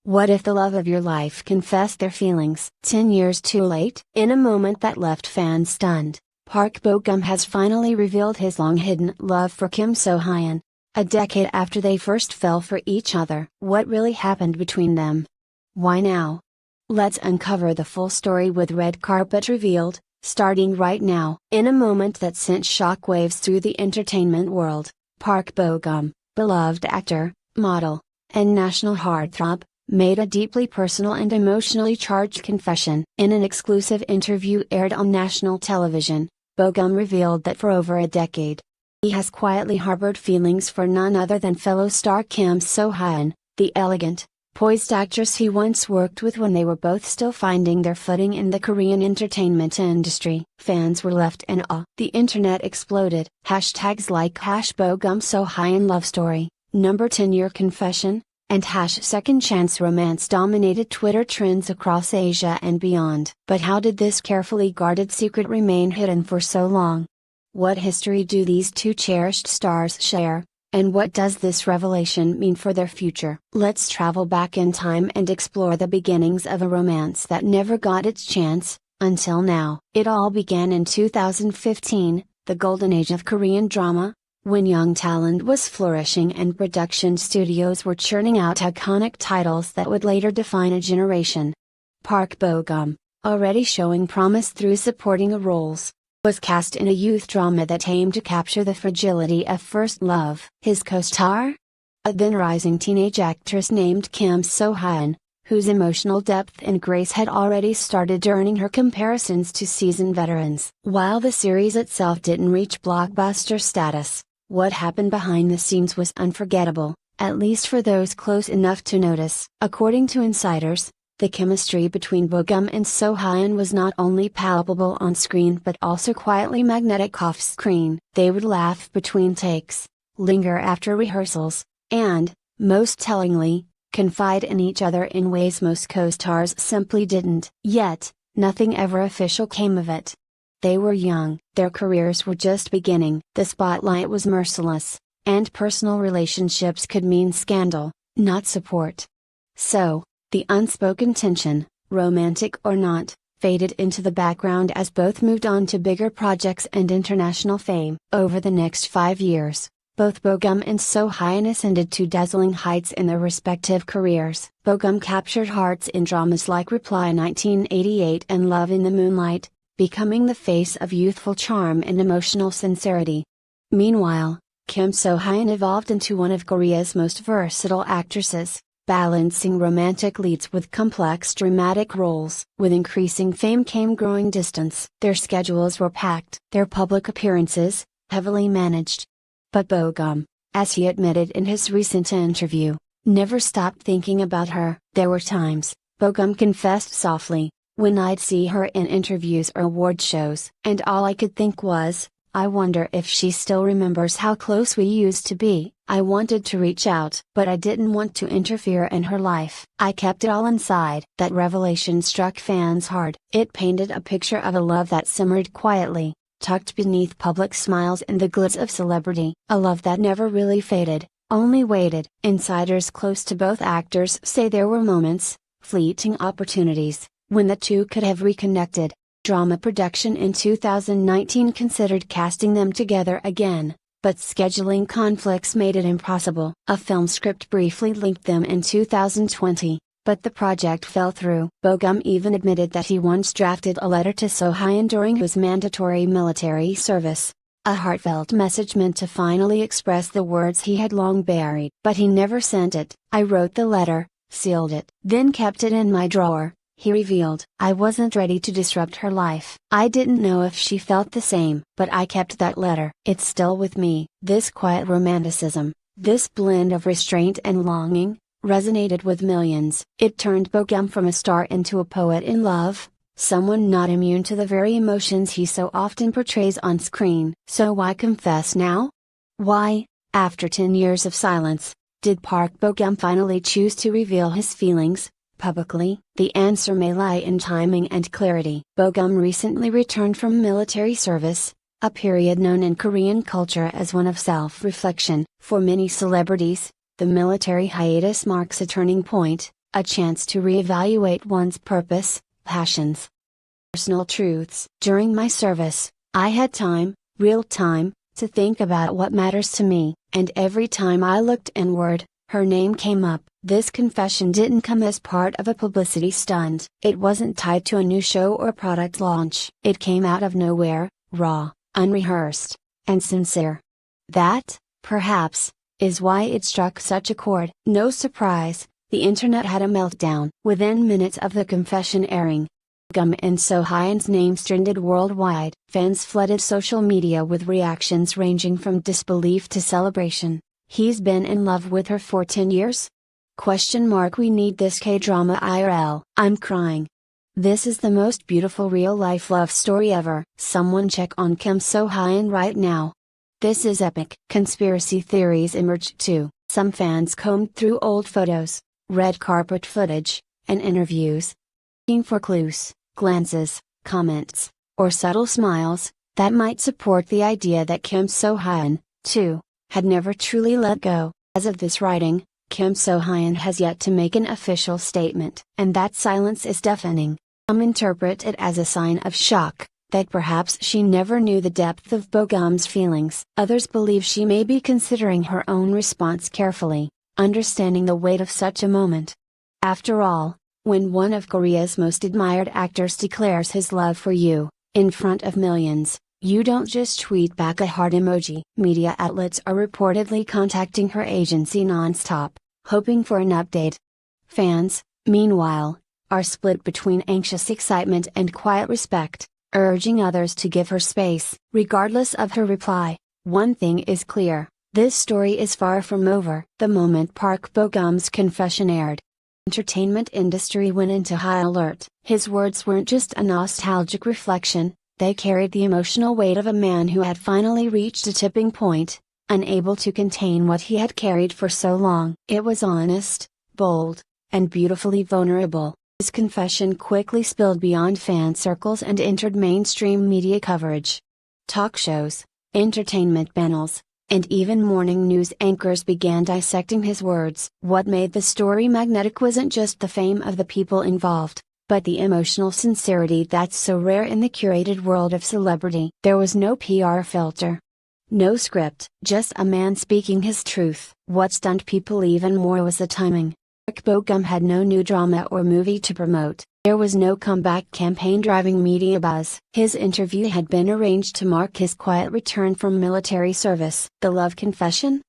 What if the love of your life confessed their feelings 10 years too late? In a moment that left fans stunned, Park Bo-gum has finally revealed his long-hidden love for Kim So-hyun. A decade after they first fell for each other. What really happened between them? Why now? Let's uncover the full story with red carpet revealed, starting right now. In a moment that sent shockwaves through the entertainment world, Park Bo-gum, beloved actor, model, and national heartthrob, made a deeply personal and emotionally charged confession. In an exclusive interview aired on national television, Bo-gum revealed that for over a decade, he has quietly harbored feelings for none other than fellow star Kim So-hyun, the elegant, poised actress he once worked with when they were both still finding their footing in the Korean entertainment industry. Fans were left in awe. The internet exploded. Hashtags like #Bo-gum So-hyun love story, number 10-year confession, and #second chance romance dominated Twitter trends across Asia and beyond. But how did this carefully guarded secret remain hidden for so long? What history do these two cherished stars share? And what does this revelation mean for their future? Let's travel back in time and explore the beginnings of a romance that never got its chance, until now. It all began in 2015, the golden age of Korean drama, when young talent was flourishing and production studios were churning out iconic titles that would later define a generation. Park Bo-gum, already showing promise through supporting roles, was cast in a youth drama that aimed to capture the fragility of first love. His co-star? A then rising teenage actress named Kim So-hyun, whose emotional depth and grace had already started earning her comparisons to seasoned veterans. While the series itself didn't reach blockbuster status, what happened behind the scenes was unforgettable, at least for those close enough to notice. According to insiders, the chemistry between Bo-gum and So-hyun was not only palpable on screen but also quietly magnetic off-screen. They would laugh between takes, linger after rehearsals, and, most tellingly, confide in each other in ways most co-stars simply didn't. Yet, nothing ever official came of it. They were young, their careers were just beginning, the spotlight was merciless, and personal relationships could mean scandal, not support. So, the unspoken tension, romantic or not, faded into the background as both moved on to bigger projects and international fame. Over the next 5 years, both Bo-gum and So-hyun ascended to dazzling heights in their respective careers. Bo-gum captured hearts in dramas like Reply 1988 and Love in the Moonlight, becoming the face of youthful charm and emotional sincerity. Meanwhile, Kim So-hyun evolved into one of Korea's most versatile actresses, balancing romantic leads with complex dramatic roles. With increasing fame came growing distance. Their schedules were packed, their public appearances, heavily managed. But Bo-gum, as he admitted in his recent interview, never stopped thinking about her. There were times, Bo-gum confessed softly, when I'd see her in interviews or award shows, and all I could think was, I wonder if she still remembers how close we used to be. I wanted to reach out, but I didn't want to interfere in her life. I kept it all inside. That revelation struck fans hard. It painted a picture of a love that simmered quietly, tucked beneath public smiles and the glitz of celebrity. A love that never really faded, only waited. Insiders close to both actors say there were moments, fleeting opportunities, when the two could have reconnected. Drama production in 2019 considered casting them together again, but scheduling conflicts made it impossible. A film script briefly linked them in 2020, but the project fell through. Bo-gum even admitted that he once drafted a letter to So-hyun during his mandatory military service, a heartfelt message meant to finally express the words he had long buried. But he never sent it. I wrote the letter, sealed it, then kept it in my drawer, he revealed. I wasn't ready to disrupt her life. I didn't know if she felt the same. But I kept that letter. It's still with me. This quiet romanticism, this blend of restraint and longing, resonated with millions. It turned Bo-gum from a star into a poet in love, someone not immune to the very emotions he so often portrays on screen. So why confess now? Why, after 10 years of silence, did Park Bo-gum finally choose to reveal his feelings, publicly? The answer may lie in timing and clarity. Bo-gum recently returned from military service, a period known in Korean culture as one of self-reflection. For many celebrities, the military hiatus marks a turning point, a chance to reevaluate one's purpose, passions, personal truths. During my service, I had time, real time, to think about what matters to me, and every time I looked inward, her name came up. This confession didn't come as part of a publicity stunt. It wasn't tied to a new show or product launch. It came out of nowhere, raw, unrehearsed, and sincere. That, perhaps, is why it struck such a chord. No surprise, the internet had a meltdown. Within minutes of the confession airing, Gum and So-hyun's names trended worldwide. Fans flooded social media with reactions ranging from disbelief to celebration. He's been in love with her for 10 years? We need this K-drama IRL. I'm crying. This is the most beautiful real-life love story ever. Someone check on Kim So-hyun right now. This is epic. Conspiracy theories emerged too. Some fans combed through old photos, red carpet footage, and interviews, looking for clues, glances, comments, or subtle smiles that might support the idea that Kim So-hyun, too, had never truly let go. As of this writing, Kim So-hyun has yet to make an official statement, and that silence is deafening. Some interpret it as a sign of shock, that perhaps she never knew the depth of Bo-gum's feelings. Others believe she may be considering her own response carefully, understanding the weight of such a moment. After all, when one of Korea's most admired actors declares his love for you, in front of millions, you don't just tweet back a heart emoji. Media outlets are reportedly contacting her agency non-stop, hoping for an update. Fans, meanwhile, are split between anxious excitement and quiet respect, urging others to give her space. Regardless of her reply, one thing is clear, this story is far from over. The moment Park Bo-gum's confession aired, entertainment industry went into high alert. His words weren't just a nostalgic reflection, they carried the emotional weight of a man who had finally reached a tipping point, unable to contain what he had carried for so long. It was honest, bold, and beautifully vulnerable. His confession quickly spilled beyond fan circles and entered mainstream media coverage. Talk shows, entertainment panels, and even morning news anchors began dissecting his words. What made the story magnetic wasn't just the fame of the people involved, but the emotional sincerity that's so rare in the curated world of celebrity. There was no PR filter. No script. Just a man speaking his truth. What stunned people even more was the timing. Park Bo-gum had no new drama or movie to promote. There was no comeback campaign driving media buzz. His interview had been arranged to mark his quiet return from military service. The love confession?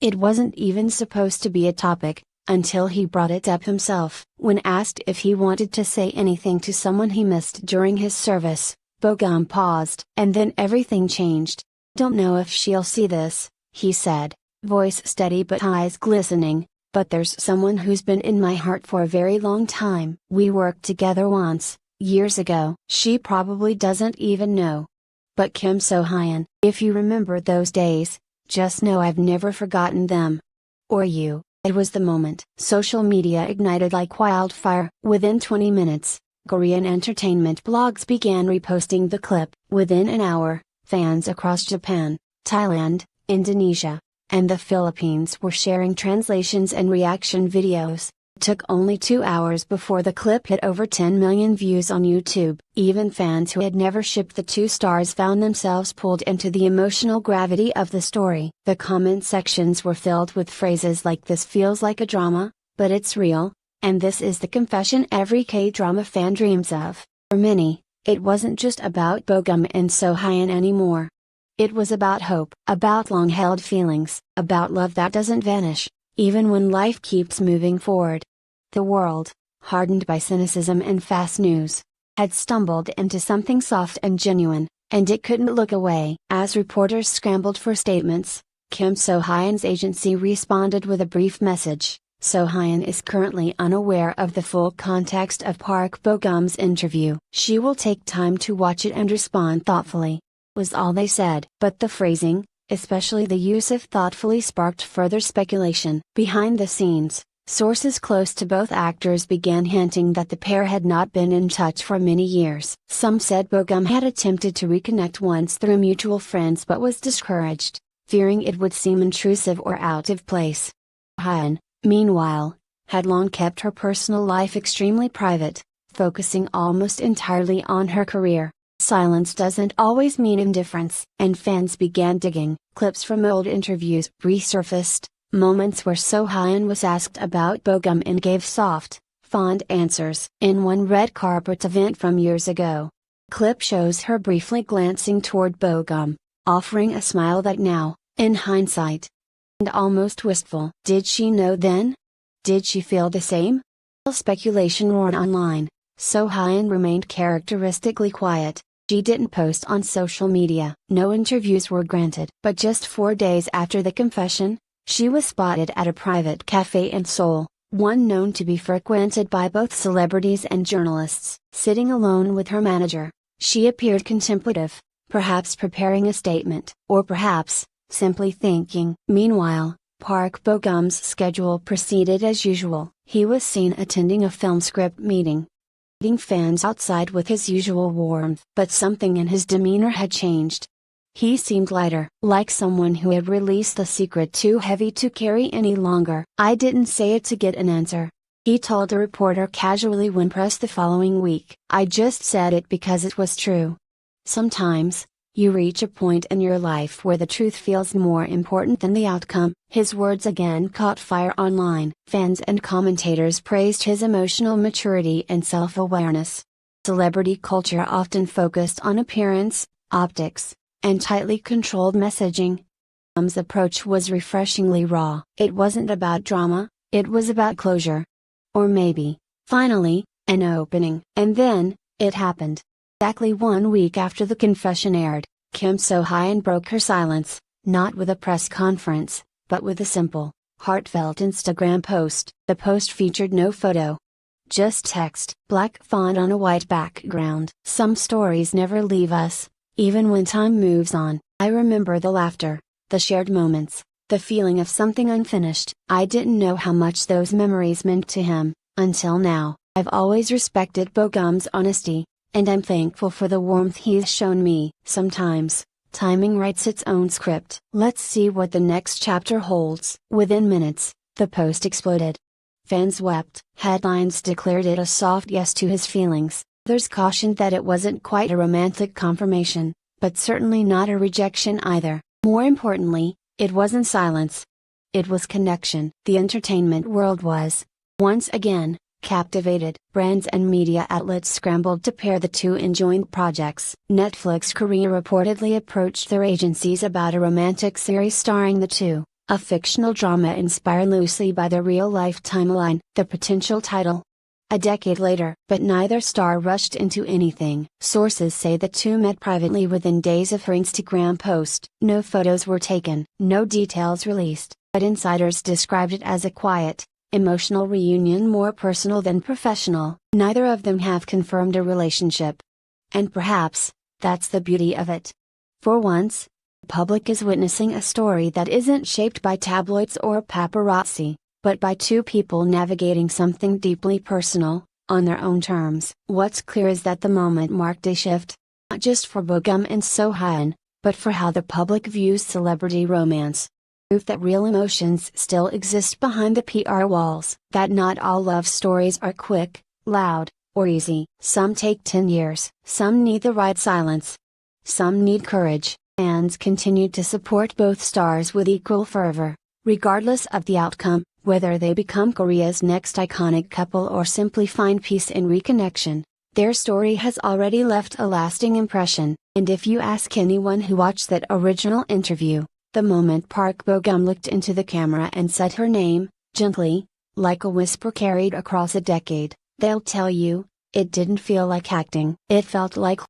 It wasn't even supposed to be a topic, until he brought it up himself. When asked if he wanted to say anything to someone he missed during his service, Bo-gum paused. And then everything changed. "Don't know if she'll see this," he said, voice steady but eyes glistening, "but there's someone who's been in my heart for a very long time. We worked together once, years ago. She probably doesn't even know. But Kim So-hyun, if you remember those days, just know I've never forgotten them. Or you." It was the moment. Social media ignited like wildfire. Within 20 minutes, Korean entertainment blogs began reposting the clip. Within an hour, fans across Japan, Thailand, Indonesia, and the Philippines were sharing translations and reaction videos. It took only 2 hours before the clip hit over 10 million views on YouTube. Even fans who had never shipped the two stars found themselves pulled into the emotional gravity of the story. The comment sections were filled with phrases like "this feels like a drama, but it's real," and "this is the confession every K-drama fan dreams of." For many, it wasn't just about Bo-gum and So-hyun anymore. It was about hope, about long-held feelings, about love that doesn't vanish, even when life keeps moving forward. The world, hardened by cynicism and fast news, had stumbled into something soft and genuine, and it couldn't look away. As reporters scrambled for statements, Kim So-hyun's agency responded with a brief message. So-hyun is currently unaware of the full context of Park Bo-gum's interview. She will take time to watch it and respond thoughtfully, was all they said. But the phrasing, especially the use of thoughtfully, sparked further speculation. Behind the scenes, sources close to both actors began hinting that the pair had not been in touch for many years. Some said Bo-gum had attempted to reconnect once through mutual friends but was discouraged, fearing it would seem intrusive or out of place. Hyun, meanwhile, had long kept her personal life extremely private, focusing almost entirely on her career. Silence doesn't always mean indifference, and fans began digging. Clips from old interviews resurfaced, moments where So-hyun was asked about Bogum and gave soft, fond answers. In one red carpet event from years ago, clip shows her briefly glancing toward Bogum, offering a smile that now, in hindsight, and almost wistful. Did she know then? Did she feel the same? Speculation roared online. So-hyun remained characteristically quiet. She didn't post on social media. No interviews were granted. But just 4 days after the confession, she was spotted at a private cafe in Seoul, one known to be frequented by both celebrities and journalists. Sitting alone with her manager, she appeared contemplative, perhaps preparing a statement, or perhaps simply thinking. Meanwhile, Park Bo-gum's schedule proceeded as usual. He was seen attending a film script meeting, greeting fans outside with his usual warmth. But something in his demeanor had changed. He seemed lighter, like someone who had released a secret too heavy to carry any longer. "I didn't say it to get an answer," he told a reporter casually when pressed the following week. "I just said it because it was true." Sometimes, you reach a point in your life where the truth feels more important than the outcome. His words again caught fire online. Fans and commentators praised his emotional maturity and self-awareness. Celebrity culture often focused on appearance, optics, and tightly controlled messaging. Bogum's approach was refreshingly raw. It wasn't about drama, it was about closure. Or maybe, finally, an opening. And then, it happened. Exactly 1 week after the confession aired, Kim So-hyun broke her silence, not with a press conference, but with a simple, heartfelt Instagram post. The post featured no photo, just text, black font on a white background. "Some stories never leave us, even when time moves on. I remember the laughter, the shared moments, the feeling of something unfinished. I didn't know how much those memories meant to him, until now. I've always respected Bogum's honesty, and I'm thankful for the warmth he's shown me." Sometimes, timing writes its own script. Let's see what the next chapter holds. Within minutes, the post exploded. Fans wept. Headlines declared it a soft yes to his feelings. Others cautioned that it wasn't quite a romantic confirmation, but certainly not a rejection either. More importantly, it wasn't silence. It was connection. The entertainment world was, once again, captivated. Brands and media outlets scrambled to pair the two in joint projects. Netflix Korea reportedly approached their agencies about a romantic series starring the two, a fictional drama inspired loosely by their real-life timeline. The potential title, a decade later. But neither star rushed into anything. Sources say the two met privately within days of her Instagram post. No photos were taken, no details released, but insiders described it as a quiet, emotional reunion, more personal than professional. Neither of them have confirmed a relationship. And perhaps, that's the beauty of it. For once, the public is witnessing a story that isn't shaped by tabloids or paparazzi, but by two people navigating something deeply personal, on their own terms. What's clear is that the moment marked a shift, not just for Bogum and So-hyun, but for how the public views celebrity romance. Proof that real emotions still exist behind the PR walls. That not all love stories are quick, loud, or easy. Some take 10 years. Some need the right silence. Some need courage. Fans continued to support both stars with equal fervor, regardless of the outcome, whether they become Korea's next iconic couple or simply find peace in reconnection. Their story has already left a lasting impression, and if you ask anyone who watched that original interview, the moment Park Bo-gum looked into the camera and said her name, gently, like a whisper carried across a decade, they'll tell you, it didn't feel like acting. It felt like